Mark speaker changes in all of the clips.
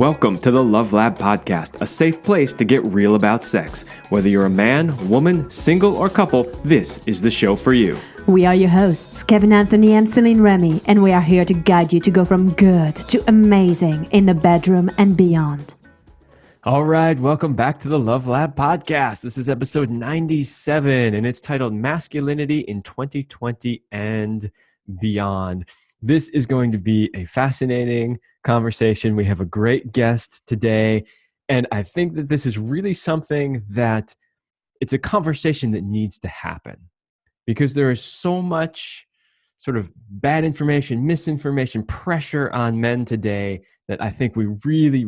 Speaker 1: Welcome to the Love Lab podcast, a safe place to get real about sex. Whether you're a man, woman, single, or couple, this is the show for you.
Speaker 2: We are your hosts, Kevin Anthony and Céline Remy, and we are here to guide you to go from good to amazing in the bedroom and beyond.
Speaker 1: All right, welcome back to the Love Lab podcast. This is episode 97, and it's titled Masculinity in 2020 and Beyond. This is going to be a fascinating conversation. We have a great guest today, and I think that this is really something that it's a conversation that needs to happen because there is so much sort of bad information, misinformation, pressure on men today that I think we really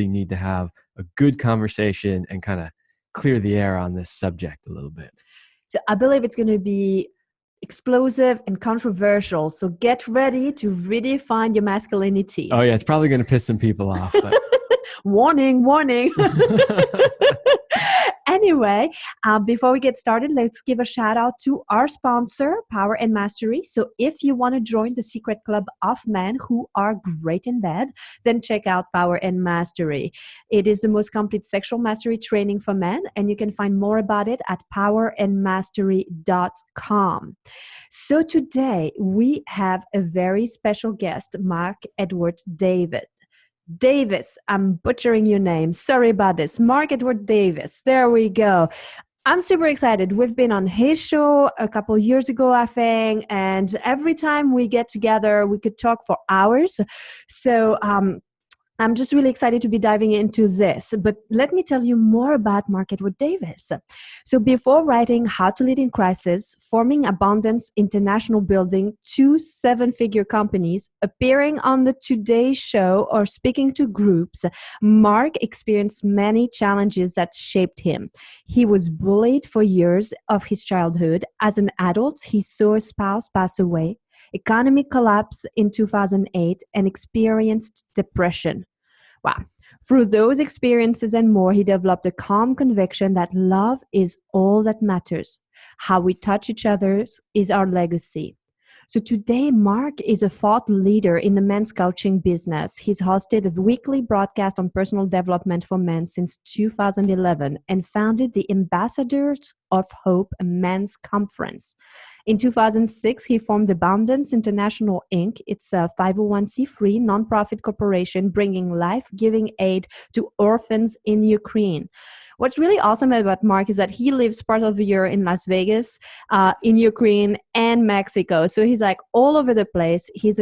Speaker 1: need to have a good conversation and kind of clear the air on this subject a little bit.
Speaker 2: So I believe it's going to be explosive and controversial. So get ready to redefine your masculinity.
Speaker 1: Oh yeah, it's probably going to piss some people off. But...
Speaker 2: warning. Anyway, before we get started, let's give a shout out to our sponsor, Power and Mastery. So if you want to join the secret club of men who are great in bed, then check out Power and Mastery. It is the most complete sexual mastery training for men, and you can find more about it at powerandmastery.com. So today we have a very special guest, Mark Edward Davis, I'm butchering your name. Sorry about this. Mark Edward Davis. There we go. I'm super excited. We've been on his show a couple years ago, I think, and every time we get together, we could talk for hours. So I'm just really excited to be diving into this. But let me tell you more about Mark Edward Davis. So before writing How to Lead in Crisis, forming Abundance International, building 2 7-figure companies, appearing on the Today Show, or speaking to groups, Mark experienced many challenges that shaped him. He was bullied for years of his childhood. As an adult, he saw a spouse pass away, economic collapse in 2008, and experienced depression. Wow. Through those experiences and more, he developed a calm conviction that love is all that matters. How we touch each other is our legacy. So today, Mark is a thought leader in the men's coaching business. He's hosted a weekly broadcast on personal development for men since 2011 and founded the Ambassadors of Hope Men's Conference. In 2006, he formed Abundance International, Inc. It's a 501c3 nonprofit corporation bringing life-giving aid to orphans in Ukraine. What's really awesome about Mark is that he lives part of the year in Las Vegas, in Ukraine, and Mexico. So he's like all over the place. He's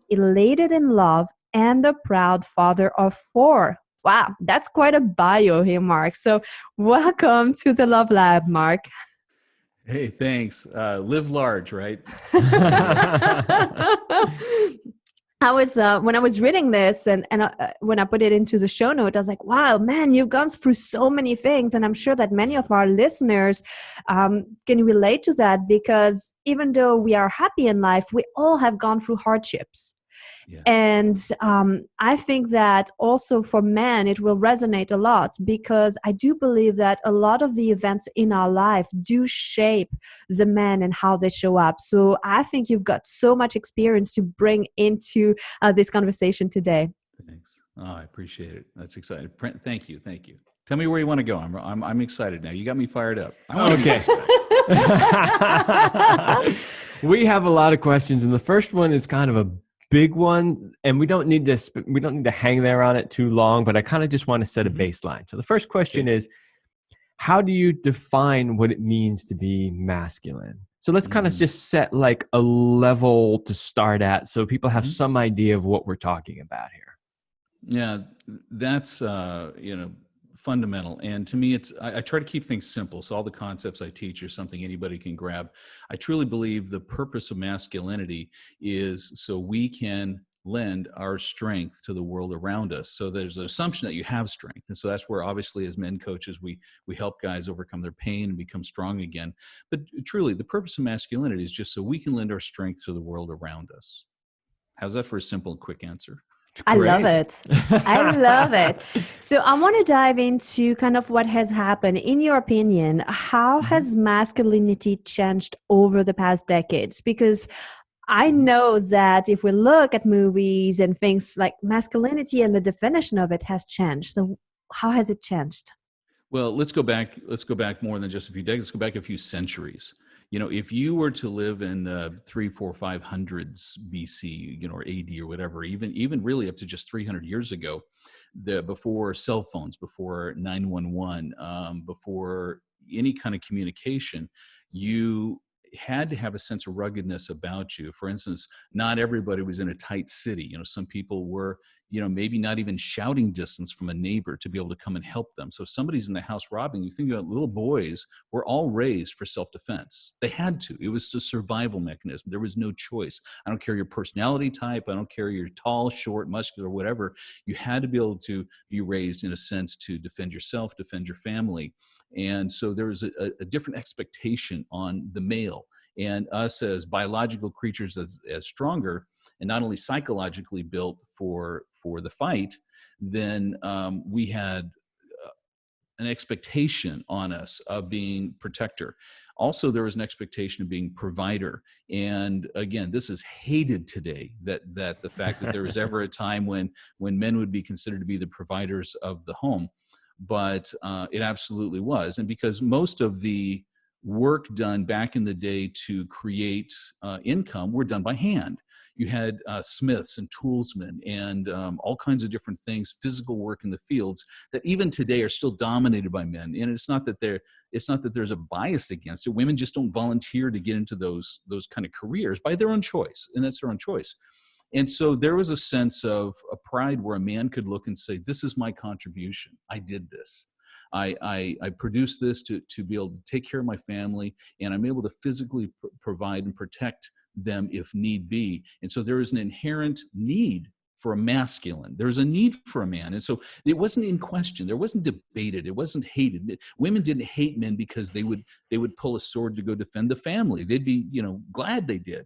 Speaker 2: elated in love and a proud father of 4. Wow, that's quite a bio here, Mark. So welcome to the Love Lab, Mark.
Speaker 3: Hey, thanks. Live large, right?
Speaker 2: When I was reading this and when I put it into the show note, I was like, wow, man, you've gone through so many things. And I'm sure that many of our listeners can relate to that, because even though we are happy in life, we all have gone through hardships. Yeah. And I think that also for men, it will resonate a lot, because I do believe that a lot of the events in our life do shape the men and how they show up. So I think you've got so much experience to bring into this conversation today.
Speaker 3: Thanks. Oh, I appreciate it. That's exciting. Thank you. Tell me where you want to go. I'm excited now. You got me fired up.
Speaker 1: Okay. We have a lot of questions, and the first one is kind of a big one, and we don't need to hang there on it too long, but I kind of just want to set a baseline. So the first question is, how do you define what it means to be masculine? So let's kind of just set like a level to start at, so people have some idea of what we're talking about here.
Speaker 3: Yeah, that's fundamental. And to me, I try to keep things simple. So all the concepts I teach are something anybody can grab. I truly believe the purpose of masculinity is so we can lend our strength to the world around us. So there's an assumption that you have strength. And so that's where, obviously, as men coaches, we help guys overcome their pain and become strong again. But truly, the purpose of masculinity is just so we can lend our strength to the world around us. How's that for a simple and quick answer?
Speaker 2: I love it. So I want to dive into kind of what has happened. In your opinion, how has masculinity changed over the past decades? Because I know that if we look at movies and things like masculinity and the definition of it has changed. So how has it changed?
Speaker 3: Well, let's go back. Let's go back more than just a few decades. Let's go back a few centuries. If you were to live in 3, 4, 500s BC, or AD or whatever, even really up to just 300 years ago, before cell phones, before 911, before any kind of communication, you had to have a sense of ruggedness about you. For instance, not everybody was in a tight city. Some people were, maybe not even shouting distance from a neighbor to be able to come and help them. So if somebody's in the house robbing, you think about little boys were all raised for self-defense. They had to. It was a survival mechanism. There was no choice. I don't care your personality type. I don't care you're tall, short, muscular, whatever. You had to be able to be raised in a sense to defend yourself, defend your family. And so there was a different expectation on the male, and us as biological creatures as stronger and not only psychologically built for the fight, then we had an expectation on us of being protector. Also, there was an expectation of being provider. And again, this is hated today, that the fact that there was ever a time when men would be considered to be the providers of the home. But it absolutely was. And because most of the work done back in the day to create income were done by hand. You had smiths and toolsmen and all kinds of different things, physical work in the fields that even today are still dominated by men. And it's not that there's a bias against it. Women just don't volunteer to get into those kind of careers by their own choice, and that's their own choice. And so there was a sense of a pride where a man could look and say, this is my contribution. I did this. I produced this to be able to take care of my family, and I'm able to physically provide and protect them if need be. And so there is an inherent need for a masculine. There's a need for a man. And so it wasn't in question. There wasn't debated. It wasn't hated. Women didn't hate men because they would pull a sword to go defend the family. They'd be, glad they did.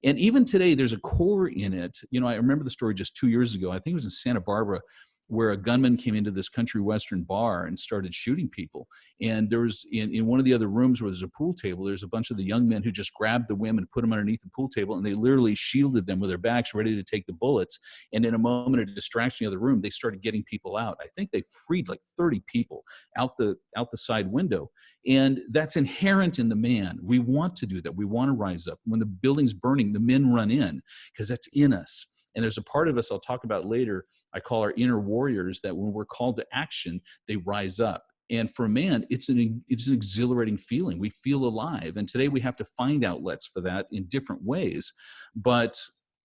Speaker 3: And even today, there's a core in it. I remember the story just 2 years ago. I think it was in Santa Barbara, where a gunman came into this country western bar and started shooting people. And there was, in one of the other rooms where there's a pool table, there's a bunch of the young men who just grabbed the women, put them underneath the pool table, and they literally shielded them with their backs, ready to take the bullets. And in a moment of distraction in the other room, they started getting people out. I think they freed like 30 people out the side window. And that's inherent in the man. We want to do that. We want to rise up. When the building's burning, the men run in because that's in us. And there's a part of us I'll talk about later, I call our inner warriors, that when we're called to action, they rise up. And for a man, it's an exhilarating feeling. We feel alive. And today we have to find outlets for that in different ways. But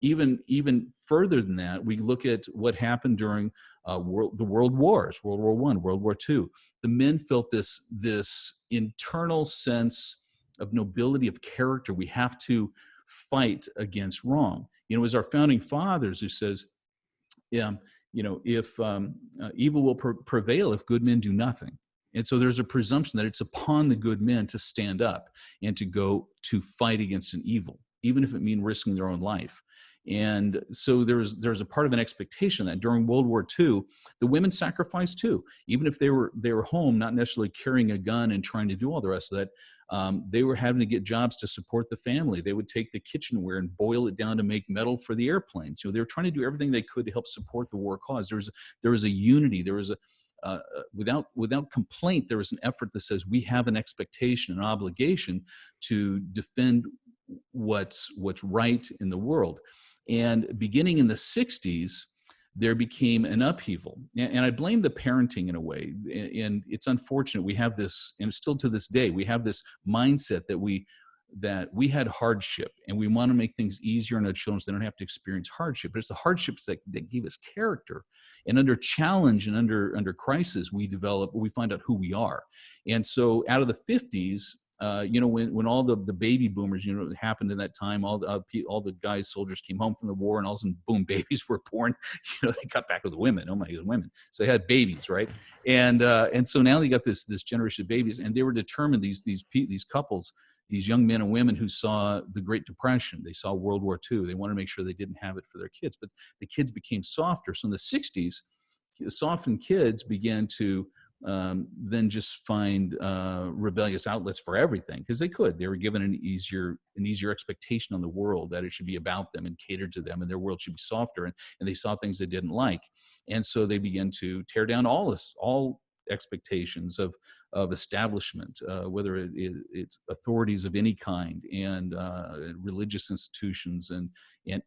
Speaker 3: even further than that, we look at what happened during the world wars, World War I, World War II. The men felt this internal sense of nobility of character. We have to fight against wrong. It was our founding fathers who says, if evil will prevail if good men do nothing. And so there's a presumption that it's upon the good men to stand up and to go to fight against an evil, even if it means risking their own life. And so there's a part of an expectation that during World War II, the women sacrificed too, even if they were home, not necessarily carrying a gun and trying to do all the rest of that. They were having to get jobs to support the family. They would take the kitchenware and boil it down to make metal for the airplanes. They were trying to do everything they could to help support the war cause. There was a unity. There was without complaint, there was an effort that says we have an expectation, an obligation to defend what's right in the world. And beginning in the 60s, there became an upheaval. And I blame the parenting in a way. And it's unfortunate. We have this, and still to this day, we have this mindset that we had hardship and we want to make things easier on our children so they don't have to experience hardship. But it's the hardships that give us character. And under challenge and under crisis, we find out who we are. And so out of the 50s, when all the baby boomers, it happened in that time, all the guys, soldiers came home from the war, and all of a sudden, boom, babies were born. They got back with the women. Oh my God, women. So they had babies, right? And so now they got this generation of babies, and they were determined, these couples, these young men and women who saw the Great Depression, they saw World War II. They wanted to make sure they didn't have it for their kids, but the kids became softer. So in the 60s, the softened kids began to than just find rebellious outlets for everything, because they were given an easier expectation on the world, that it should be about them and catered to them, and their world should be softer, and they saw things they didn't like, and so they began to tear down all expectations of establishment, whether it's authorities of any kind, and religious institutions, and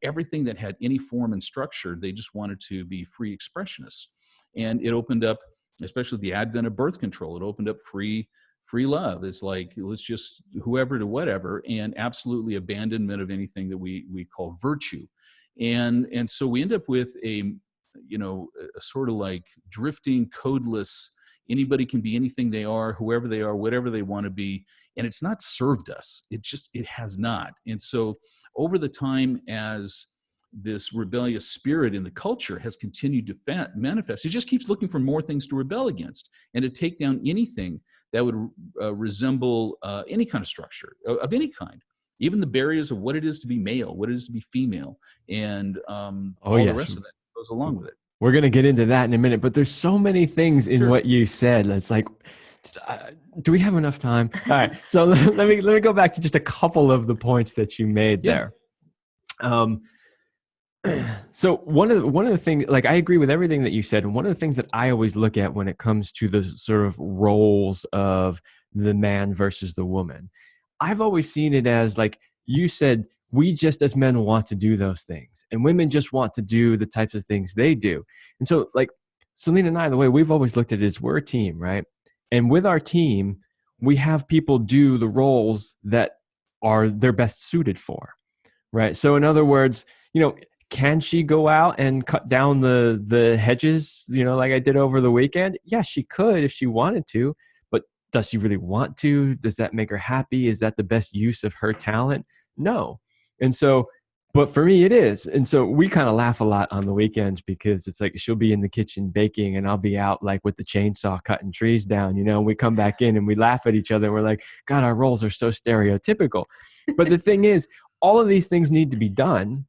Speaker 3: everything that had any form and structure. They just wanted to be free expressionists, and it opened up, especially the advent of birth control, it opened up free love. It's like, let's just whoever to whatever, and absolutely abandonment of anything that we call virtue. And so we end up with a sort of like drifting, codeless, anybody can be anything they are, whoever they are, whatever they want to be. And it's not served us. It has not. And so over the time, as this rebellious spirit in the culture has continued to manifest, it just keeps looking for more things to rebel against and to take down anything that would resemble any kind of structure of any kind, even the barriers of what it is to be male, what it is to be female, and the rest of that goes along with it.
Speaker 1: We're going to get into that in a minute, but there's so many things in what you said. It's like, do we have enough time? All right. So let me go back to just a couple of the points that you made there. So one of the things, like, I agree with everything that you said. And one of the things that I always look at when it comes to the sort of roles of the man versus the woman, I've always seen it as, like you said, we just as men want to do those things, and women just want to do the types of things they do. And so, like, Céline and I, the way we've always looked at it is we're a team, right? And with our team, we have people do the roles that they're best suited for, right? So in other words, can she go out and cut down the hedges, like I did over the weekend? Yeah, she could if she wanted to, but does she really want to? Does that make her happy? Is that the best use of her talent? No. And so, but for me, it is. And so we kind of laugh a lot on the weekends, because it's like she'll be in the kitchen baking and I'll be out like with the chainsaw cutting trees down, and we come back in and we laugh at each other. And we're like, God, our roles are so stereotypical. But the thing is, all of these things need to be done.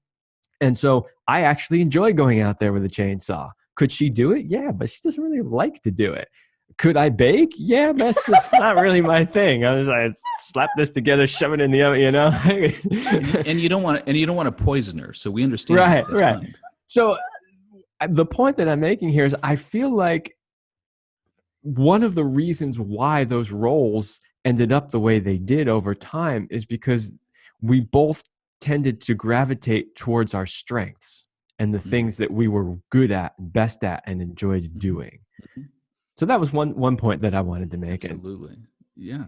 Speaker 1: And so I actually enjoy going out there with a chainsaw. Could she do it? Yeah, but she doesn't really like to do it. Could I bake? Yeah, that's not really my thing. I was like, slap this together, shove it in the oven,
Speaker 3: and you don't want to poison her. So we understand.
Speaker 1: Right. Fine. So the point that I'm making here is, I feel like one of the reasons why those roles ended up the way they did over time is because we both tended to gravitate towards our strengths and the things that we were good at, best at, and enjoyed doing. Mm-hmm. So that was one point that I wanted to make.
Speaker 3: Absolutely. Yeah.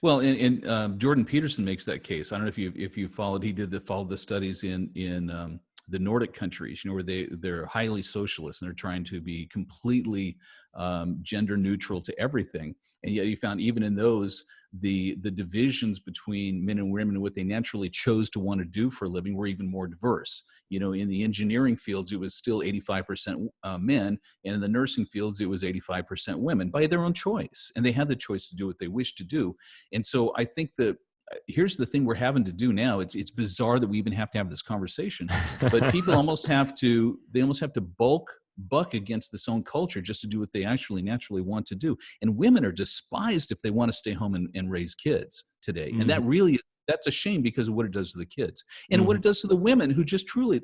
Speaker 3: Well, and Jordan Peterson makes that case. I don't know if you followed, followed the studies in the Nordic countries, where they're highly socialist and they're trying to be completely gender neutral to everything. And yet you found even in those, the divisions between men and women and what they naturally chose to want to do for a living were even more diverse. In the engineering fields, it was still 85% men, and in the nursing fields, it was 85% women by their own choice. And they had the choice to do what they wished to do. And so I think that here's the thing we're having to do now. It's bizarre that we even have to have this conversation, but people almost have to buck against this own culture just to do what they actually naturally want to do. And women are despised if they want to stay home and raise kids today. Mm-hmm. And that's a shame because of what it does to the kids and what it does to the women who just truly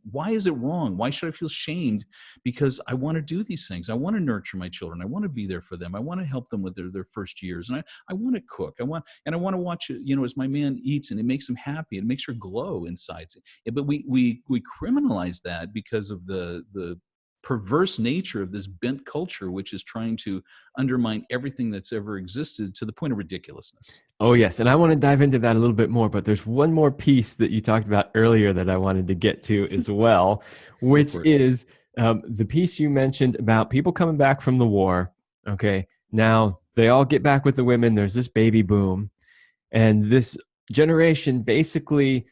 Speaker 3: why is it wrong? Why should I feel shamed? Because I want to do these things. I want to nurture my children. I want to be there for them. I want to help them with their first years. And I want to cook. I want to watch it, as my man eats, and it makes him happy. It makes her glow inside. But we criminalize that because of the perverse nature of this bent culture, which is trying to undermine everything that's ever existed to the point of ridiculousness.
Speaker 1: Oh, yes. And I want to dive into that a little bit more, but there's one more piece that you talked about earlier that I wanted to get to as well, which is the piece you mentioned about people coming back from the war. Okay. Now they all get back with the women. There's this baby boom, and this generation basically,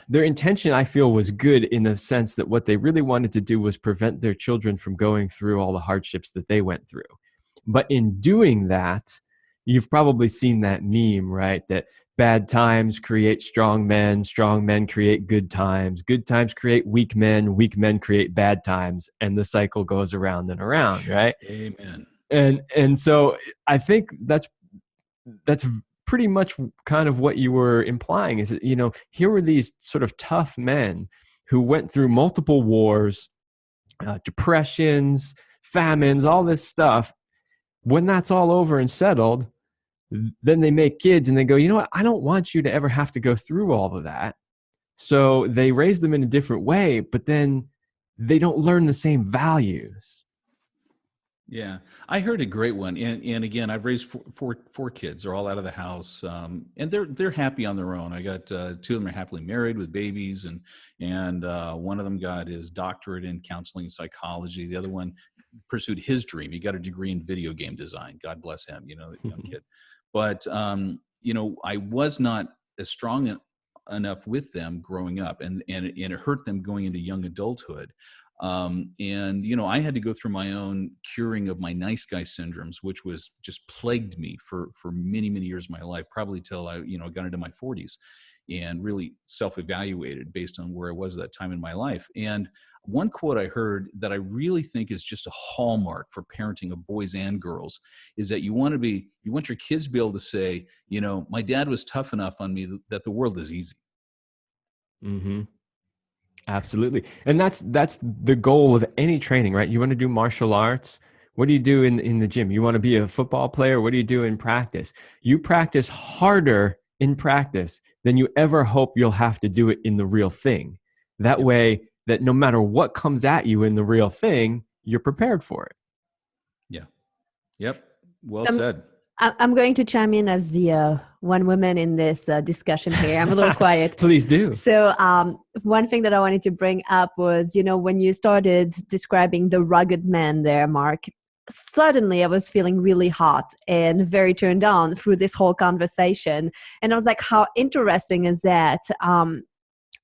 Speaker 1: their intention, I feel, was good in the sense that what they really wanted to do was prevent their children from going through all the hardships that they went through. But in doing that, you've probably seen that meme, right? That bad times create strong men create good times create weak men create bad times, and the cycle goes around and around, right?
Speaker 3: Amen.
Speaker 1: And so I think that's pretty much kind of what you were implying, is that, here were these sort of tough men who went through multiple wars, depressions, famines, all this stuff. When that's all over and settled, then they make kids and they go, you know what? I don't want you to ever have to go through all of that. So they raise them in a different way, but then they don't learn the same values.
Speaker 3: Yeah, I heard a great one, and again, I've raised four kids. They're all out of the house, and they're happy on their own. I got two of them are happily married with babies, and one of them got his doctorate in counseling and psychology. The other one pursued his dream. He got a degree in video game design. God bless him, young kid. But I was not as strong enough with them growing up, and it hurt them going into young adulthood. I had to go through my own curing of my nice guy syndromes, which was just plagued me for many, many years of my life, probably till I, got into my 40s and really self-evaluated based on where I was at that time in my life. And one quote I heard that I really think is just a hallmark for parenting of boys and girls is that you want your kids to be able to say, my dad was tough enough on me that the world is easy.
Speaker 1: Mm-hmm. Absolutely. And that's the goal of any training, right? You want to do martial arts. What do you do in the gym? You want to be a football player. What do you do in practice? You practice harder in practice than you ever hope you'll have to do it in the real thing. That way that no matter what comes at you in the real thing, you're prepared for it.
Speaker 3: Yeah. Yep. Well said.
Speaker 2: I'm going to chime in as the one woman in this discussion here. I'm a little quiet.
Speaker 1: Please do.
Speaker 2: So one thing that I wanted to bring up was, when you started describing the rugged man there, Mark, suddenly I was feeling really hot and very turned on through this whole conversation. And I was like, how interesting is that?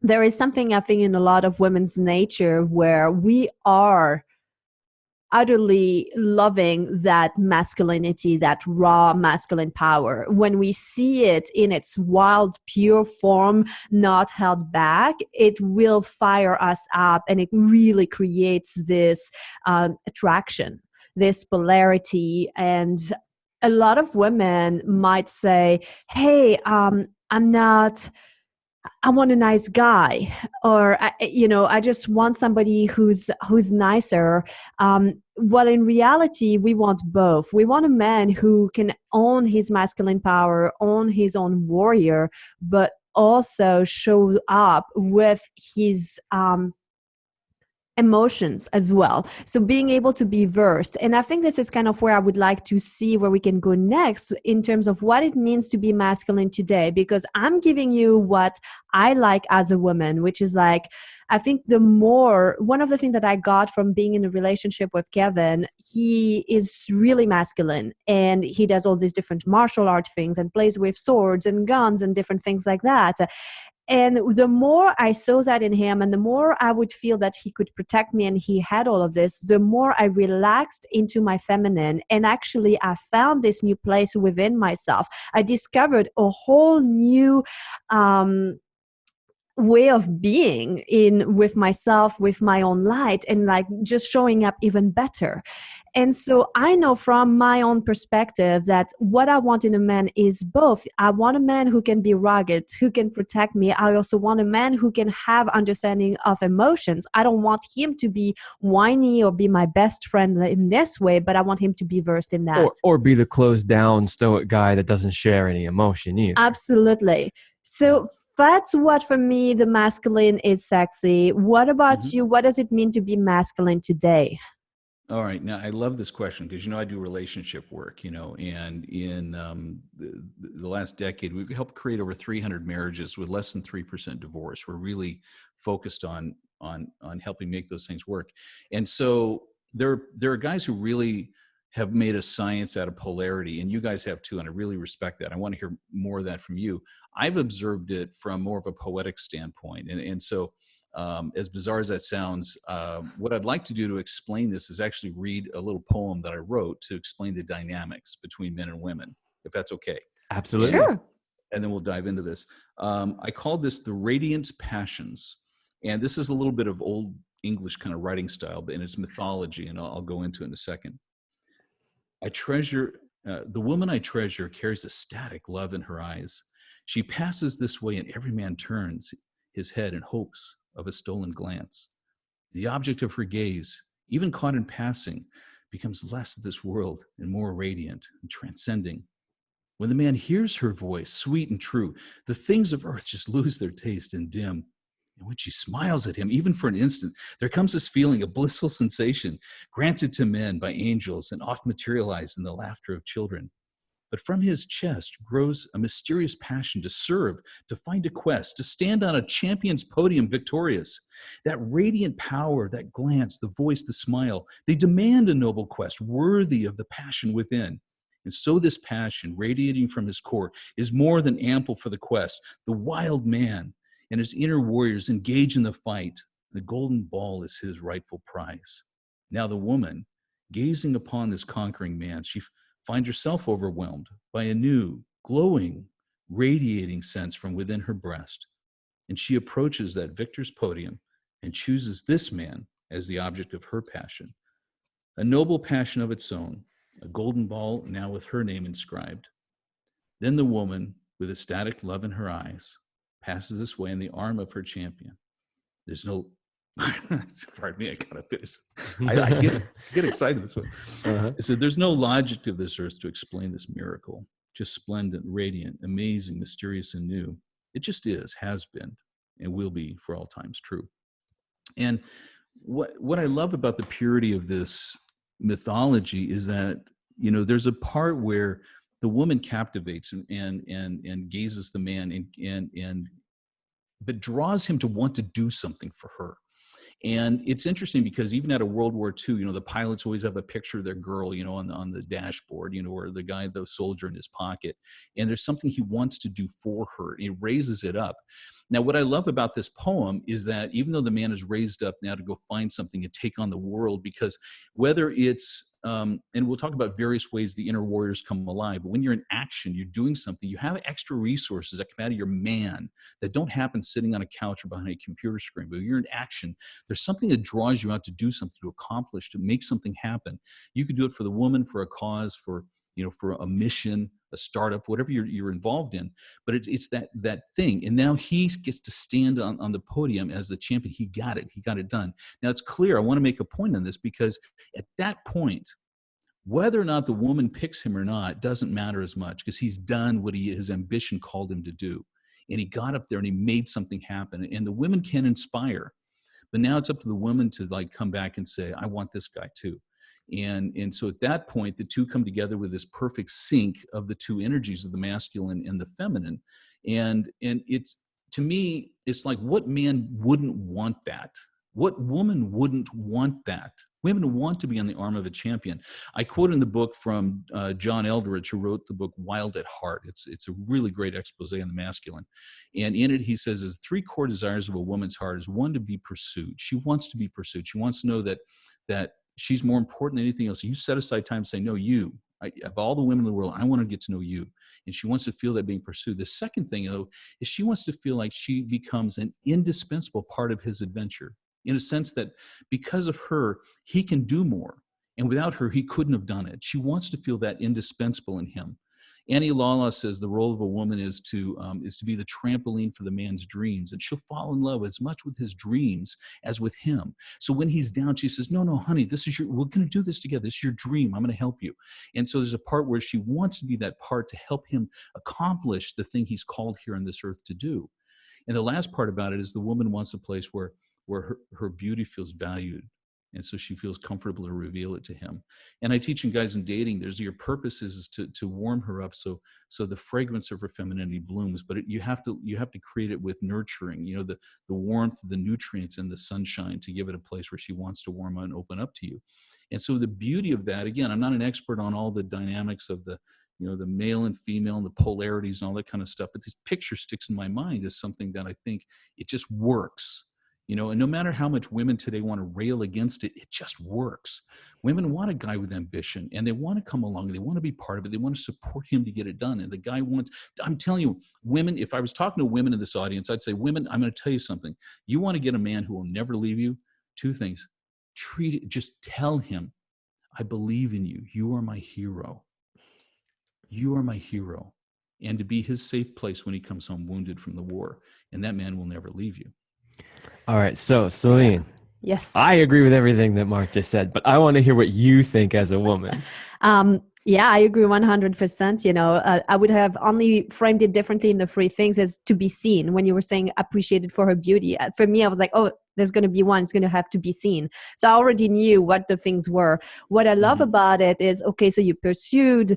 Speaker 2: There is something I think in a lot of women's nature where we are utterly loving that masculinity, that raw masculine power. When we see it in its wild, pure form, not held back, it will fire us up, and it really creates this attraction, this polarity. And a lot of women might say, hey, I want a nice guy, or I just want somebody who's nicer. Well, in reality, we want both. We want a man who can own his masculine power, own his own warrior, but also show up with his emotions as well. So being able to be versed. And I think this is kind of where I would like to see where we can go next in terms of what it means to be masculine today, because I'm giving you what I like as a woman, which is like, I think one of the things that I got from being in a relationship with Kevin, he is really masculine, and he does all these different martial art things and plays with swords and guns and different things like that. And the more I saw that in him, and the more I would feel that he could protect me and he had all of this, the more I relaxed into my feminine. And actually, I found this new place within myself. I discovered a whole new way of being with myself, with my own light, and like just showing up even better. And so I know from my own perspective that what I want in a man is both. I want a man who can be rugged, who can protect me. I also want a man who can have understanding of emotions. I don't want him to be whiny or be my best friend in this way, but I want him to be versed in that.
Speaker 1: Or be the closed down stoic guy that doesn't share any emotion either.
Speaker 2: Absolutely. So that's what, for me, the masculine is sexy. What about you? What does it mean to be masculine today?
Speaker 3: All right. Now, I love this question because, I do relationship work, and in the last decade, we've helped create over 300 marriages with less than 3% divorce. We're really focused on helping make those things work. And so there are guys who really have made a science out of polarity, and you guys have too, and I really respect that. I want to hear more of that from you. I've observed it from more of a poetic standpoint. And so as bizarre as that sounds, what I'd like to do to explain this is actually read a little poem that I wrote to explain the dynamics between men and women, if that's okay.
Speaker 1: Absolutely.
Speaker 2: Sure.
Speaker 3: And then we'll dive into this. I called this The Radiant Passions. And this is a little bit of old English kind of writing style, and it's mythology, and I'll go into it in a second. The woman I treasure carries a static love in her eyes. She passes this way, and every man turns his head in hopes of a stolen glance. The object of her gaze, even caught in passing, becomes less of this world and more radiant and transcending. When the man hears her voice, sweet and true, the things of earth just lose their taste and dim. And when she smiles at him, even for an instant, there comes this feeling of blissful sensation, granted to men by angels and oft materialized in the laughter of children. But from his chest grows a mysterious passion to serve, to find a quest, to stand on a champion's podium victorious. That radiant power, that glance, the voice, the smile, they demand a noble quest worthy of the passion within. And so this passion, radiating from his core, is more than ample for the quest. The wild man and his inner warriors engage in the fight. The golden ball is his rightful prize. Now the woman, gazing upon this conquering man, she finds herself overwhelmed by a new, glowing, radiating sense from within her breast. And she approaches that victor's podium and chooses this man as the object of her passion. A noble passion of its own, a golden ball now with her name inscribed. Then the woman, with ecstatic love in her eyes, passes this way in the arm of her champion. There's no, pardon me, I gotta finish. I get excited this way. I said, there's no logic to this earth to explain this miracle. Just splendid, radiant, amazing, mysterious, and new. It just is, has been, and will be for all times true. And what I love about the purity of this mythology is that, there's a part where the woman captivates and gazes the man but draws him to want to do something for her. And it's interesting because even at a World War II, the pilots always have a picture of their girl, on the dashboard, or the soldier in his pocket. And there's something he wants to do for her. He raises it up. Now, what I love about this poem is that even though the man is raised up now to go find something and take on the world, because whether it's, and we'll talk about various ways the inner warriors come alive, but when you're in action, you're doing something, you have extra resources that come out of your man that don't happen sitting on a couch or behind a computer screen. But when you're in action, there's something that draws you out to do something, to accomplish, to make something happen. You could do it for the woman, for a cause, for a mission, a startup, whatever you're involved in. But it's that thing. And now he gets to stand on the podium as the champion. He got it done. Now it's clear, I want to make a point on this, because at that point, whether or not the woman picks him or not doesn't matter as much, because he's done what his ambition called him to do. And he got up there and he made something happen. And the women can inspire. But now it's up to the woman to come back and say, I want this guy too. And so at that point, the two come together with this perfect sync of the two energies of the masculine and the feminine. And it's, to me, it's like, what man wouldn't want that? What woman wouldn't want that? Women want to be on the arm of a champion. I quote in the book from John Eldredge, who wrote the book Wild at Heart. It's a really great expose on the masculine. And in it, he says, the three core desires of a woman's heart is one, to be pursued. She wants to be pursued. She wants to know that she's more important than anything else. You set aside time to say, no, of all the women in the world, I want to get to know you. And she wants to feel that being pursued. The second thing, though, is she wants to feel like she becomes an indispensable part of his adventure, in a sense that because of her, he can do more. And without her, he couldn't have done it. She wants to feel that indispensable in him. Annie Lala says the role of a woman is to be the trampoline for the man's dreams, and she'll fall in love as much with his dreams as with him. So when he's down, she says, no, honey, we're going to do this together. This is your dream. I'm going to help you. And so there's a part where she wants to be that part to help him accomplish the thing he's called here on this earth to do. And the last part about it is the woman wants a place where her beauty feels valued. And so she feels comfortable to reveal it to him. And I teach in guys in dating, your purpose is to warm her up so the fragrance of her femininity blooms. But you have to create it with nurturing, the warmth, the nutrients, and the sunshine to give it a place where she wants to warm and open up to you. And so the beauty of that, again, I'm not an expert on all the dynamics of the male and female and the polarities and all that kind of stuff, but this picture sticks in my mind as something that I think it just works. And no matter how much women today want to rail against it, it just works. Women want a guy with ambition, and they want to come along, and they want to be part of it. They want to support him to get it done. And the guy wants, I'm telling you, women, if I was talking to women in this audience, I'd say, women, I'm going to tell you something. You want to get a man who will never leave you? Two things. Just tell him, I believe in you. You are my hero. You are my hero. And to be his safe place when he comes home wounded from the war. And that man will never leave you.
Speaker 1: All right. So, Céline,
Speaker 2: Yes.
Speaker 1: I agree with everything that Mark just said, but I want to hear what you think as a woman.
Speaker 2: Yeah, I agree 100%. I would have only framed it differently in the three things as to be seen. When you were saying appreciated for her beauty, for me, I was like, oh, there's going to be one. It's going to have to be seen. So I already knew what the things were. What I love about it is, okay, so you pursued,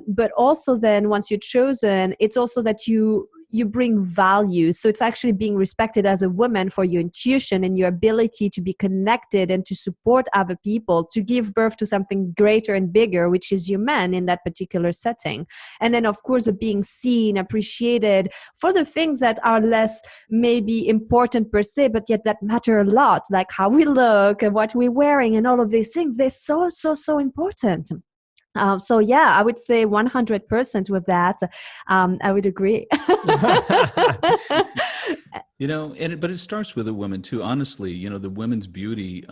Speaker 2: but also then once you're chosen, it's also that you bring value. So it's actually being respected as a woman for your intuition and your ability to be connected and to support other people, to give birth to something greater and bigger, which is your man in that particular setting. And then, of course, being seen, appreciated for the things that are less maybe important per se, but yet that matter a lot, like how we look and what we're wearing and all of these things. They're so, so, so important. So yeah, I would say 100% with that. I would agree.
Speaker 3: But it starts with a woman too. Honestly, the women's beauty,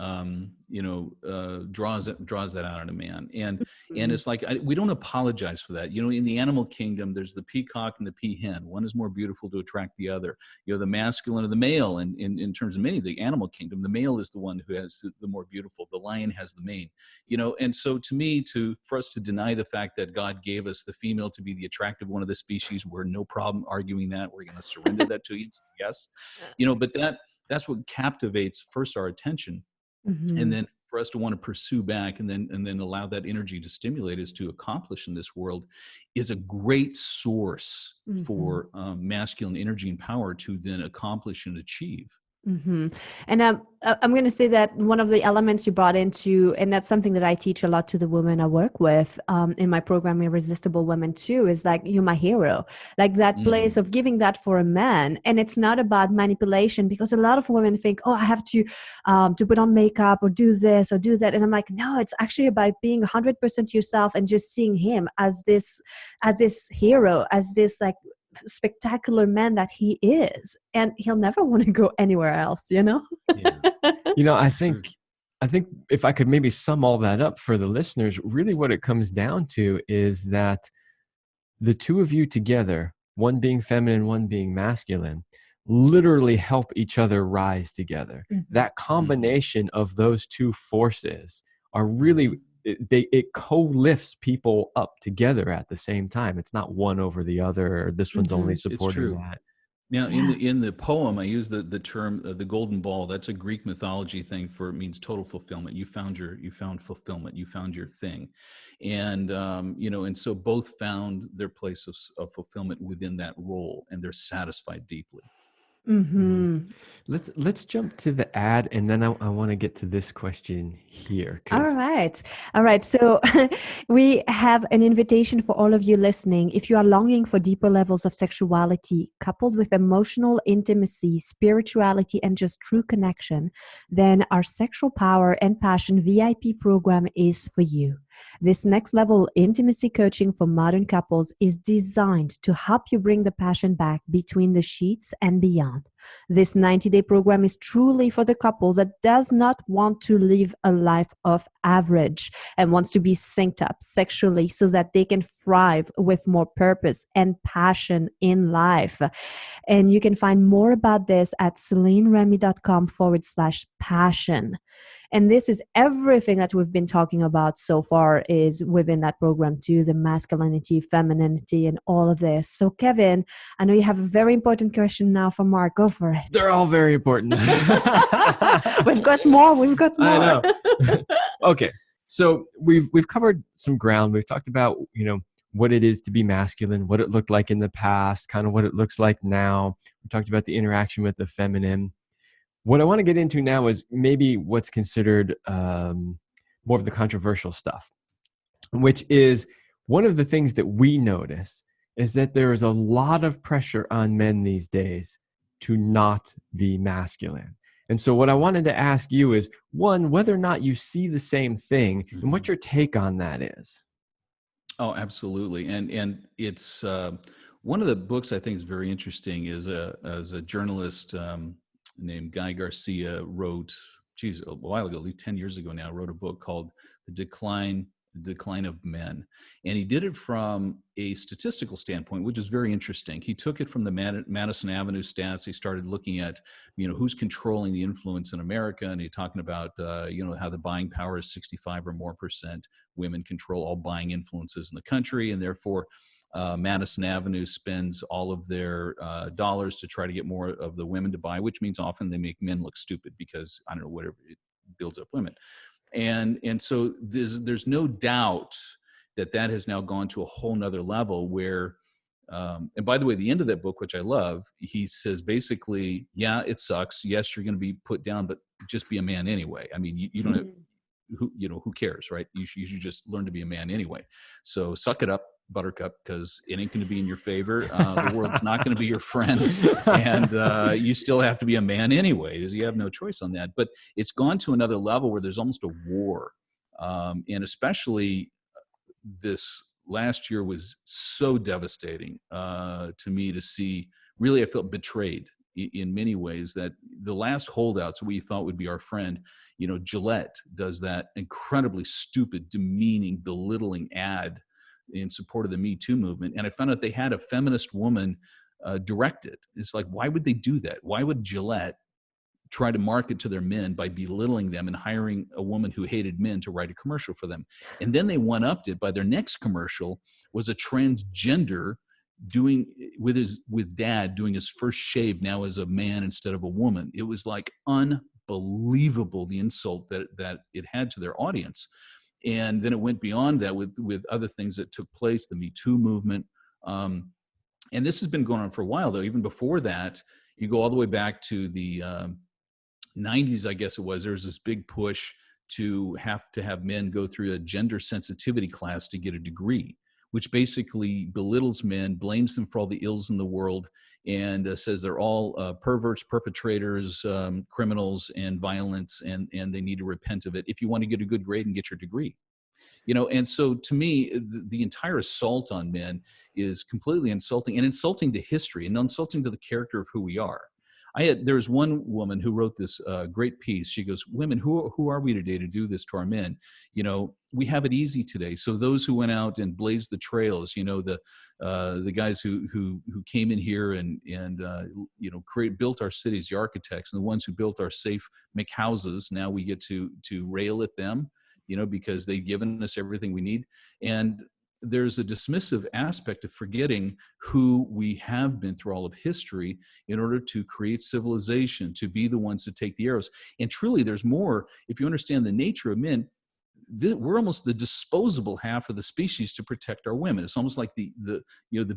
Speaker 3: draws that out in a man, and it's like we don't apologize for that. In the animal kingdom, there's the peacock and the peahen. One is more beautiful to attract the other. The masculine and the male, and in terms of many of the animal kingdom, the male is the one who has the more beautiful. The lion has the mane. And so to me, for us to deny the fact that God gave us the female to be the attractive one of the species, we're no problem arguing that. We're going to surrender that to you. Yes. But that's what captivates first our attention, and then for us to want to pursue back and then allow that energy to stimulate us to accomplish in this world is a great source for masculine energy and power to then accomplish and achieve.
Speaker 2: And I'm going to say that one of the elements you brought into, and that's something that I teach a lot to the women I work with in my program, Irresistible Women too, is like, you're my hero, like that place of giving that for a man. And it's not about manipulation, because a lot of women think, oh, I have to put on makeup or do this or do that. And I'm like, no, it's actually about being 100% yourself and just seeing him as this hero, as this like spectacular man that he is, and he'll never want to go anywhere else.
Speaker 1: Yeah. I think if I could maybe sum all that up for the listeners, really what it comes down to is that the two of you together, one being feminine, one being masculine, literally help each other rise together. That combination of those two forces are really, it co-lifts people up together at the same time. It's not one over the other, or this one's only supporting that.
Speaker 3: Now, in the poem, I use the term the golden ball. That's a Greek mythology thing it means total fulfillment. You found fulfillment. You found your thing, and and so both found their place of fulfillment within that role, and they're satisfied deeply.
Speaker 1: Let's jump to the ad, and then I want to get to this question here.
Speaker 2: All right. So we have an invitation for all of you listening. If you are longing for deeper levels of sexuality coupled with emotional intimacy, spirituality, and just true connection, then our Sexual Power and Passion VIP program is for you. This next level intimacy coaching for modern couples is designed to help you bring the passion back between the sheets and beyond. This 90-day program is truly for the couple that does not want to live a life of average and wants to be synced up sexually so that they can thrive with more purpose and passion in life. And you can find more about this at CelineRemy.com/passion. And this is everything that we've been talking about so far is within that program too, the masculinity, femininity, and all of this. So Kevin, I know you have a very important question now for Mark. Go for it.
Speaker 1: They're all very important.
Speaker 2: We've got more.
Speaker 1: I know. Okay. So we've covered some ground. We've talked about, what it is to be masculine, what it looked like in the past, kind of what it looks like now. We talked about the interaction with the feminine. What I want to get into now is maybe what's considered more of the controversial stuff, which is one of the things that we notice is that there is a lot of pressure on men these days to not be masculine. And so what I wanted to ask you is, one, whether or not you see the same thing and what your take on that is.
Speaker 3: Oh, absolutely. And it's one of the books I think is very interesting is as a journalist named Guy Garcia wrote a while ago, at least 10 years ago now, wrote a book called The Decline of Men. And he did it from a statistical standpoint, which is very interesting. He took it from the Madison Avenue stats. He started looking at, who's controlling the influence in America. And he's talking about, how the buying power is 65 or more percent. Women control all buying influences in the country. And therefore, Madison Avenue spends all of their dollars to try to get more of the women to buy, which means often they make men look stupid because, I don't know, whatever, it builds up women. And so there's no doubt that has now gone to a whole nother level where, and by the way, the end of that book, which I love, he says basically, yeah, it sucks. Yes, you're going to be put down, but just be a man anyway. I mean, you don't have, who cares, right? You should just learn to be a man anyway. So suck it up, Buttercup, because it ain't going to be in your favor. The world's not going to be your friend, and you still have to be a man anyway. You have no choice on that. But it's gone to another level where there's almost a war, and especially this last year was so devastating to me to see. Really, I felt betrayed in many ways. That the last holdouts we thought would be our friend, Gillette does that incredibly stupid, demeaning, belittling ad in support of the Me Too movement. And I found out they had a feminist woman direct it. It's like, why would they do that? Why would Gillette try to market to their men by belittling them and hiring a woman who hated men to write a commercial for them? And then they one-upped it by their next commercial was a transgender with dad doing his first shave now as a man instead of a woman. It was like unbelievable, the insult that it had to their audience. And then it went beyond that with other things that took place, the Me Too movement. And this has been going on for a while, though. Even before that, you go all the way back to the 90s, I guess it was. There was this big push to have men go through a gender sensitivity class to get a degree, which basically belittles men, blames them for all the ills in the world, and says they're all perverts, perpetrators, criminals, and violence, and they need to repent of it if you want to get a good grade and get your degree. And so to me, the entire assault on men is completely insulting, and insulting to history, and insulting to the character of who we are. There was one woman who wrote this great piece. She goes, "Women, who are we today to do this to our men? We have it easy today. So those who went out and blazed the trails, the guys who came in here and built our cities, the architects, and the ones who built our safe houses. Now we get to rail at them, because they've given us everything we need." And there's a dismissive aspect of forgetting who we have been through all of history in order to create civilization, to be the ones to take the arrows. And truly, there's more. If you understand the nature of men, we're almost the disposable half of the species to protect our women. It's almost like the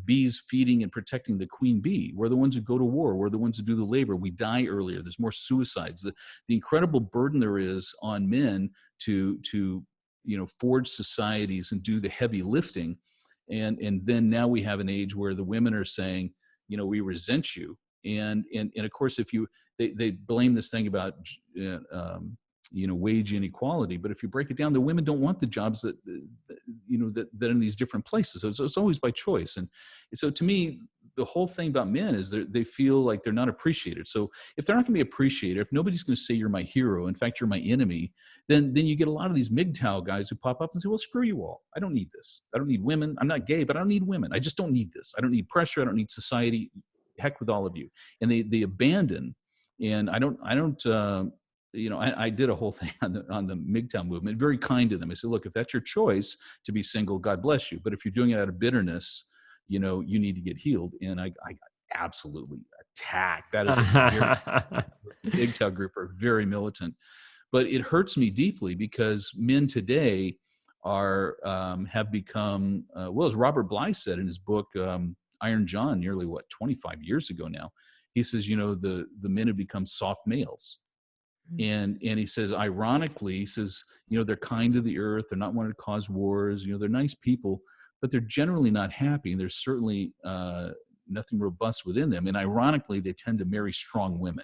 Speaker 3: bees feeding and protecting the queen bee. We're the ones who go to war. We're the ones who do the labor. We die earlier. There's more suicides. The incredible burden there is on men to forge societies and do the heavy lifting. And then now we have an age where the women are saying, we resent you. And of course, if they blame this thing about, wage inequality, but if you break it down, the women don't want the jobs that in these different places. So it's always by choice. And so to me, the whole thing about men is they feel like they're not appreciated. So if they're not going to be appreciated, if nobody's going to say you're my hero, in fact, you're my enemy, then you get a lot of these MGTOW guys who pop up and say, well, screw you all. I don't need this. I don't need women. I'm not gay, but I don't need women. I just don't need this. I don't need pressure. I don't need society. Heck with all of you. And they abandon. And I did a whole thing on the MGTOW movement, very kind to them. I said, look, if that's your choice to be single, God bless you. But if you're doing it out of bitterness, you need to get healed. And I absolutely attack. That is a MGTOW group are very militant. But it hurts me deeply because men today have become, as Robert Bly said in his book, Iron John, nearly 25 years ago now, he says, the men have become soft males. And he says, ironically, they're kind to the earth. They're not wanting to cause wars. They're nice people, but they're generally not happy. And there's certainly nothing robust within them. And ironically, they tend to marry strong women,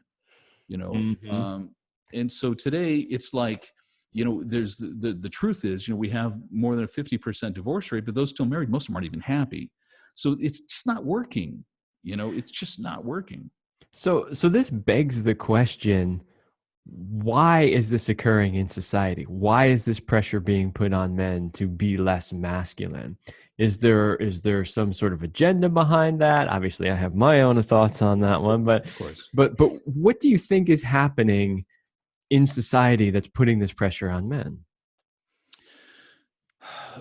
Speaker 3: and so today it's like, there's the truth is, we have more than a 50% divorce rate, but those still married, most of them aren't even happy. So it's just not working. It's just not working.
Speaker 1: So this begs the question, why is this occurring in society? Why is this pressure being put on men to be less masculine? Is there some sort of agenda behind that? Obviously, I have my own thoughts on that one, but
Speaker 3: Of course.
Speaker 1: but what do you think is happening in society that's putting this pressure on men?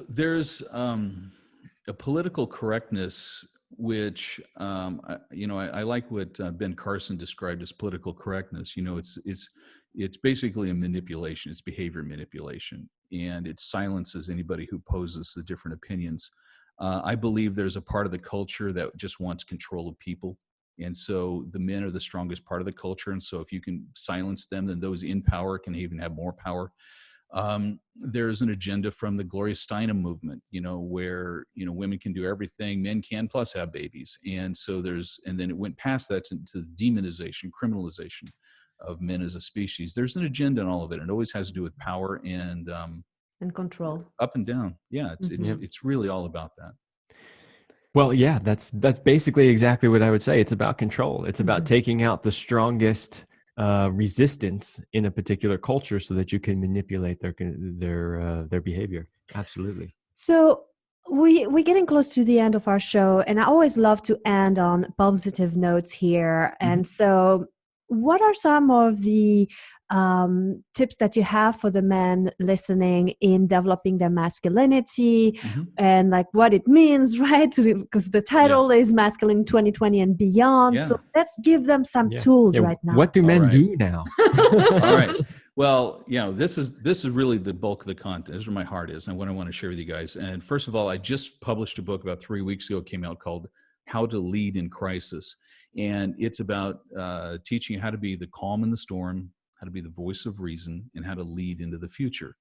Speaker 3: There's a political correctness, which I like what Ben Carson described as political correctness. It's basically a manipulation. It's behavior manipulation, and it silences anybody who poses the different opinions. I believe there's a part of the culture that just wants control of people. And so the men are the strongest part of the culture. And so if you can silence them, then those in power can even have more power. There's an agenda from the Gloria Steinem movement, where, women can do everything, men can, plus have babies. And so and then it went past that to demonization, criminalization of men as a species. There's an agenda in all of it. It always has to do with power and
Speaker 2: control.
Speaker 3: up and down. Yeah. It's really all about that.
Speaker 1: Well, yeah, that's basically exactly what I would say. It's about control. It's about taking out the strongest resistance in a particular culture so that you can manipulate their behavior. Absolutely.
Speaker 2: So we're getting close to the end of our show, and I always love to end on positive notes here. And so what are some of the tips that you have for the men listening in developing their masculinity and like what it means, right? Because the title is Masculine 2020 and Beyond. So let's give them some tools right now.
Speaker 1: What do men do now?
Speaker 3: All right. Well, this is really the bulk of the content. This is where my heart is and what I want to share with you guys. And first of all, I just published a book about 3 weeks ago. It came out called How to Lead in Crisis. And it's about teaching you how to be the calm in the storm, how to be the voice of reason, and how to lead into the future.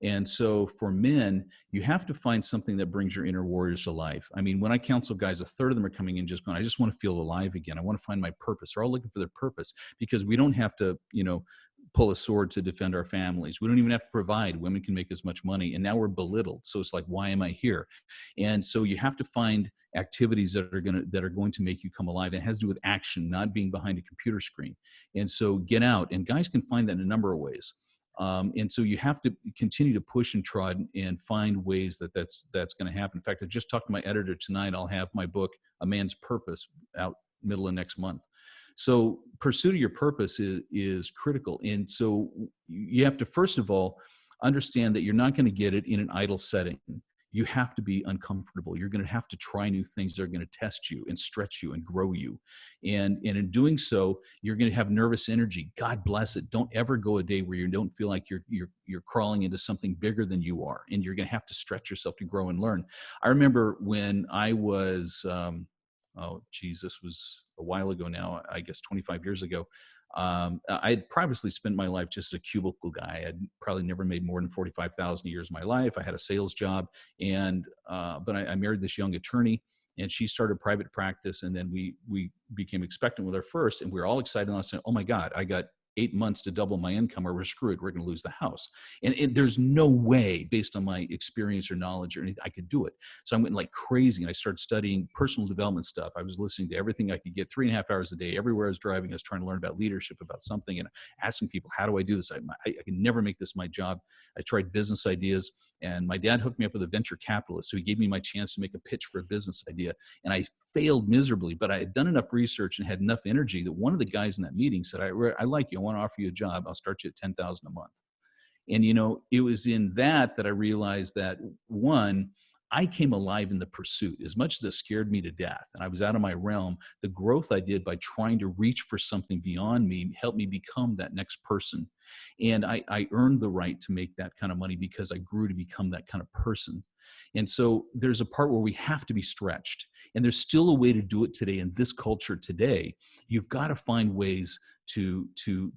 Speaker 3: And so for men, you have to find something that brings your inner warriors to life. I mean, when I counsel guys, a third of them are coming in just going, I just want to feel alive again. I want to find my purpose. They're all looking for their purpose because we don't have to, pull a sword to defend our families. We don't even have to provide. Women can make as much money. And now we're belittled. So it's like, why am I here? And so you have to find activities that are going to make you come alive. And it has to do with action, not being behind a computer screen. And so get out. And guys can find that in a number of ways. And so you have to continue to push and trod and find ways that's going to happen. In fact, I just talked to my editor tonight. I'll have my book, A Man's Purpose, out middle of next month. So pursuit of your purpose is critical. And so you have to, first of all, understand that you're not going to get it in an idle setting. You have to be uncomfortable. You're going to have to try new things that are going to test you and stretch you and grow you. And in doing so, you're going to have nervous energy. God bless it. Don't ever go a day where you don't feel like you're crawling into something bigger than you are. And you're going to have to stretch yourself to grow and learn. I remember when I was, this was a while ago now, I guess 25 years ago. I had previously spent my life just as a cubicle guy. I had probably never made more than $45,000 a year in my life. I had a sales job, but I married this young attorney, and she started private practice. And then we became expectant with our first, and we were all excited. And I said, "Oh my God, I got 8 months to double my income, or we're screwed. We're going to lose the house." And there's no way, based on my experience or knowledge or anything, I could do it. So I went like crazy, and I started studying personal development stuff. I was listening to everything I could get, 3.5 hours a day. Everywhere I was driving, I was trying to learn about leadership, about something, and asking people, how do I do this? I can never make this my job. I tried business ideas, and my dad hooked me up with a venture capitalist. So he gave me my chance to make a pitch for a business idea. And I failed miserably, but I had done enough research and had enough energy that one of the guys in that meeting said, I like you. I want to offer you a job. I'll start you at $10,000 a month. And, it was in that I realized that, one, I came alive in the pursuit. As much as it scared me to death and I was out of my realm, the growth I did by trying to reach for something beyond me helped me become that next person. And I earned the right to make that kind of money because I grew to become that kind of person. And so there's a part where we have to be stretched. And there's still a way to do it today in this culture today. You've got to find ways to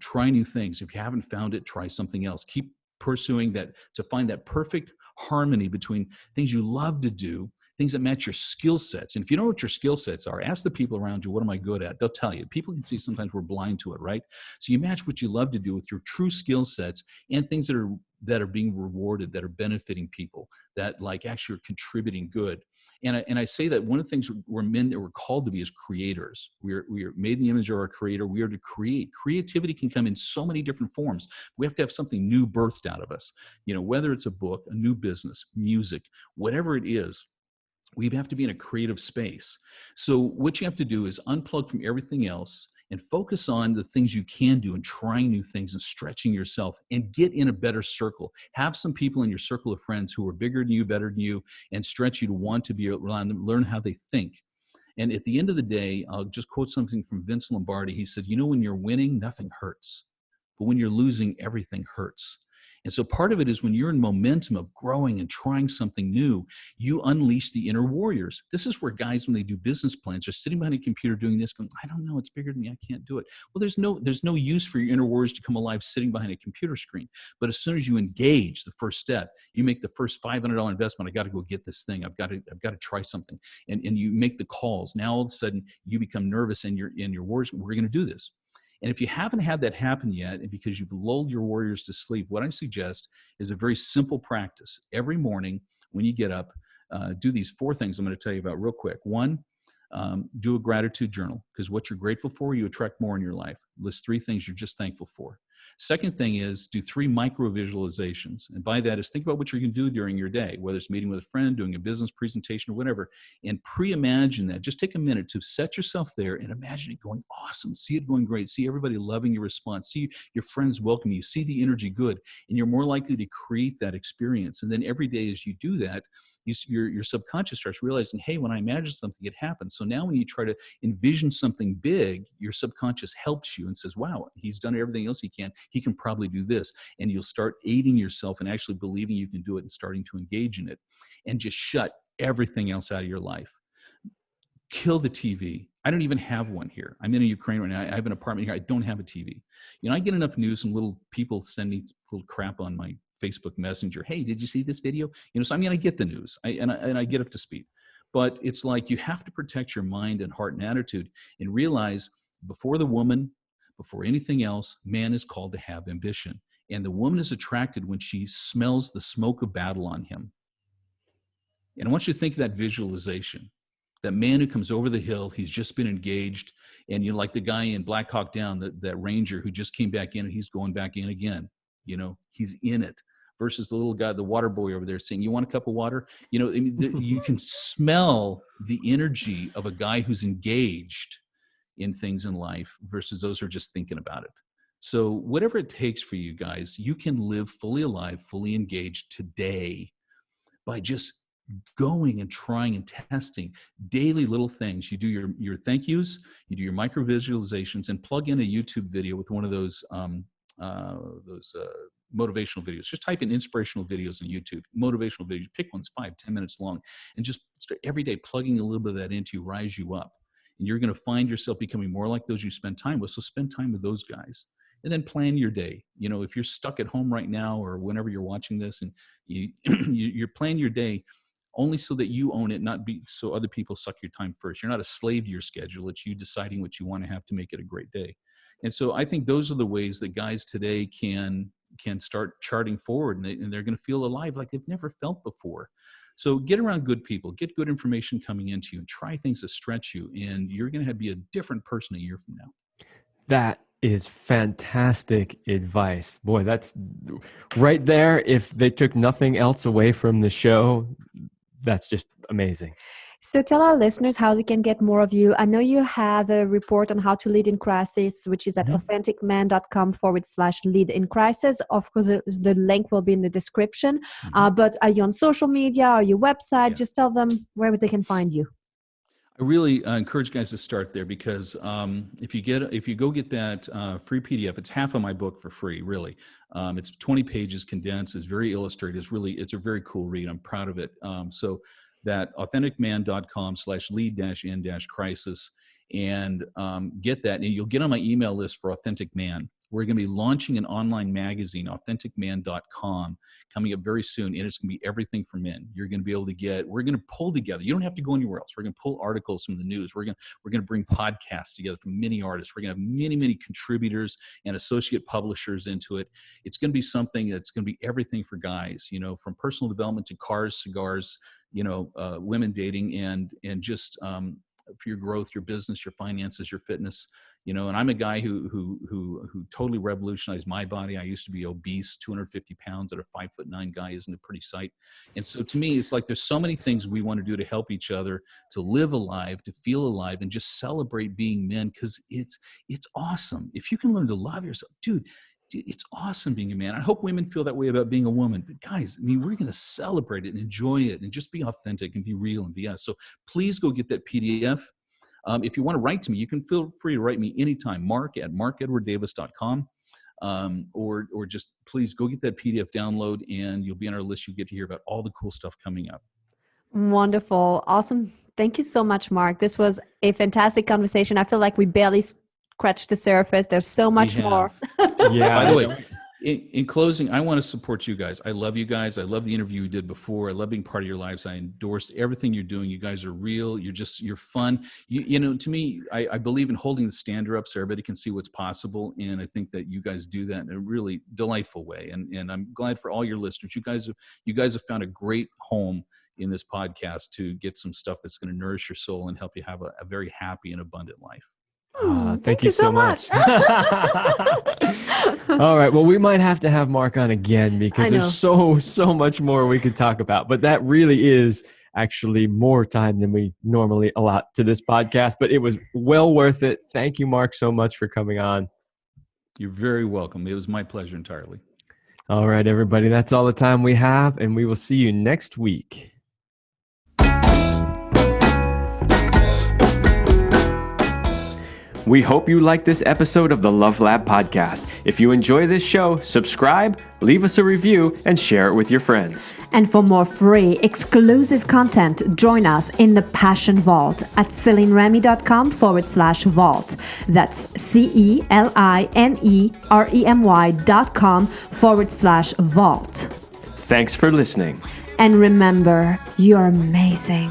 Speaker 3: try new things. If you haven't found it, try something else. Keep pursuing that, to find that perfect harmony between things you love to do, things that match your skill sets. And if you know what your skill sets are, ask the people around you, what am I good at? They'll tell you. People can see sometimes we're blind to it, right? So you match what you love to do with your true skill sets and things that are being rewarded, that are benefiting people, that like actually are contributing good. And I say that one of the things we're men that we're called to be is creators. We are made in the image of our creator. We are to create. Creativity can come in so many different forms. We have to have something new birthed out of us. Whether it's a book, a new business, music, whatever it is, we have to be in a creative space. So what you have to do is unplug from everything else and focus on the things you can do and trying new things and stretching yourself and get in a better circle. Have some people in your circle of friends who are bigger than you, better than you, and stretch you to want to be around them, learn how they think. And at the end of the day, I'll just quote something from Vince Lombardi. He said, when you're winning, nothing hurts. But when you're losing, everything hurts. And so part of it is when you're in momentum of growing and trying something new, you unleash the inner warriors. This is where guys, when they do business plans, are sitting behind a computer doing this, going, I don't know, it's bigger than me, I can't do it. Well, there's no use for your inner warriors to come alive sitting behind a computer screen. But as soon as you engage the first step, you make the first $500 investment, I got to go get this thing. I've got to try something. And you make the calls. Now all of a sudden you become nervous and your warriors, we're going to do this. And if you haven't had that happen yet, and because you've lulled your warriors to sleep, what I suggest is a very simple practice. Every morning when you get up, do these 4 things I'm going to tell you about real quick. 1, do a gratitude journal, because what you're grateful for, you attract more in your life. List 3 things you're just thankful for. Second thing is do 3 micro visualizations. And by that is think about what you're going to do during your day, whether it's meeting with a friend, doing a business presentation or whatever, and pre-imagine that. Just take a minute to set yourself there and imagine it going awesome. See it going great. See everybody loving your response. See your friends welcome you. See the energy good. And you're more likely to create that experience. And then every day as you do that, your subconscious starts realizing, hey, when I imagine something, it happens. So now when you try to envision something big, your subconscious helps you and says, wow, he's done everything else he can probably do this. And you'll start aiding yourself and actually believing you can do it and starting to engage in it. And just shut everything else out of your life. Kill the TV. I don't even have one here. I'm in Ukraine right now. I have an apartment here. I don't have a TV. I get enough news and little people send me little crap on my Facebook Messenger. Hey, did you see this video? So I get the news and I get up to speed. But it's like you have to protect your mind and heart and attitude and realize before anything else, man is called to have ambition. And the woman is attracted when she smells the smoke of battle on him. And I want you to think of that visualization. That man who comes over the hill, he's just been engaged. And like the guy in Black Hawk Down, that ranger who just came back in and he's going back in again. He's in it. Versus the little guy, the water boy over there saying, you want a cup of water? You can smell the energy of a guy who's engaged in things in life versus those who are just thinking about it. So whatever it takes for you guys, you can live fully alive, fully engaged today by just going and trying and testing daily little things. You do your thank yous, you do your micro visualizations, and plug in a YouTube video with one of those motivational videos. Just type in inspirational videos on YouTube, motivational videos. Pick ones 5-10 minutes long, and just start every day plugging a little bit of that into you, rise you up. And you're going to find yourself becoming more like those you spend time with. So spend time with those guys. And then plan your day. If you're stuck at home right now or whenever you're watching this and you're planning your day only so that you own it, not be so other people suck your time first. You're not a slave to your schedule. It's you deciding what you want to have to make it a great day. And so I think those are the ways that guys today can start charting forward, and they're going to feel alive like they've never felt before. So get around good people, get good information coming into you, and try things that stretch you, and you're going to be a different person a year from now.
Speaker 1: That is fantastic advice. Boy, that's right there. If they took nothing else away from the show, that's just amazing.
Speaker 2: So tell our listeners how they can get more of you. I know you have a report on how to lead in crisis, which is at authenticman.com/lead in crisis. Of course, the link will be in the description. But are you on social media or your website? Just tell them where they can find you.
Speaker 3: I really encourage guys to start there because if you go get that free PDF, it's half of my book for free, really. It's 20 pages condensed. It's very illustrated. It's a very cool read. I'm proud of it. So that authenticman.com/lead-in-crisis and get that. And you'll get on my email list for Authentic Man. We're going to be launching an online magazine, authenticman.com, coming up very soon, and it's going to be everything for men. You're going to be able to we're going to pull together. You don't have to go anywhere else. We're going to pull articles from the news. We're going to bring podcasts together from many artists. We're going to have many, many contributors and associate publishers into it. It's going to be something that's going to be everything for guys, from personal development to cars, cigars, women dating, and just for your growth, your business, your finances, your fitness. And I'm a guy who totally revolutionized my body. I used to be obese, 250 pounds, at a 5'9" guy isn't a pretty sight. And so to me, it's like there's so many things we want to do to help each other, to live alive, to feel alive, and just celebrate being men, because it's awesome. If you can learn to love yourself, dude, it's awesome being a man. I hope women feel that way about being a woman. But guys, we're going to celebrate it and enjoy it and just be authentic and be real and be us. So please go get that PDF. If you want to write to me, you can feel free to write me anytime, mark@markedwarddavis.com. Or just please go get that PDF download, and you'll be on our list. You'll get to hear about all the cool stuff coming up.
Speaker 2: Wonderful. Awesome. Thank you so much, Mark. This was a fantastic conversation. I feel like we barely scratched the surface. There's so much more.
Speaker 1: Yeah.
Speaker 3: By the way, in closing, I want to support you guys. I love you guys. I love the interview you did before. I love being part of your lives. I endorse everything you're doing. You guys are real. You're fun. To me, I believe in holding the standard up so everybody can see what's possible. And I think that you guys do that in a really delightful way. And I'm glad for all your listeners. You guys have found a great home in this podcast to get some stuff that's going to nourish your soul and help you have a very happy and abundant life.
Speaker 1: Thank you so much. All right. Well, we might have to have Mark on again, because there's so much more we could talk about. But that really is actually more time than we normally allot to this podcast. But it was well worth it. Thank you, Mark, so much for coming on.
Speaker 3: You're very welcome. It was my pleasure entirely.
Speaker 1: All right, everybody. That's all the time we have, and we will see you next week. We hope you liked this episode of the Love Lab podcast. If you enjoy this show, subscribe, leave us a review, and share it with your friends.
Speaker 2: And for more free, exclusive content, join us in the Passion Vault at CelineRemy.com/vault. That's CelineRemy.com/vault.
Speaker 1: Thanks for listening.
Speaker 2: And remember, you're amazing.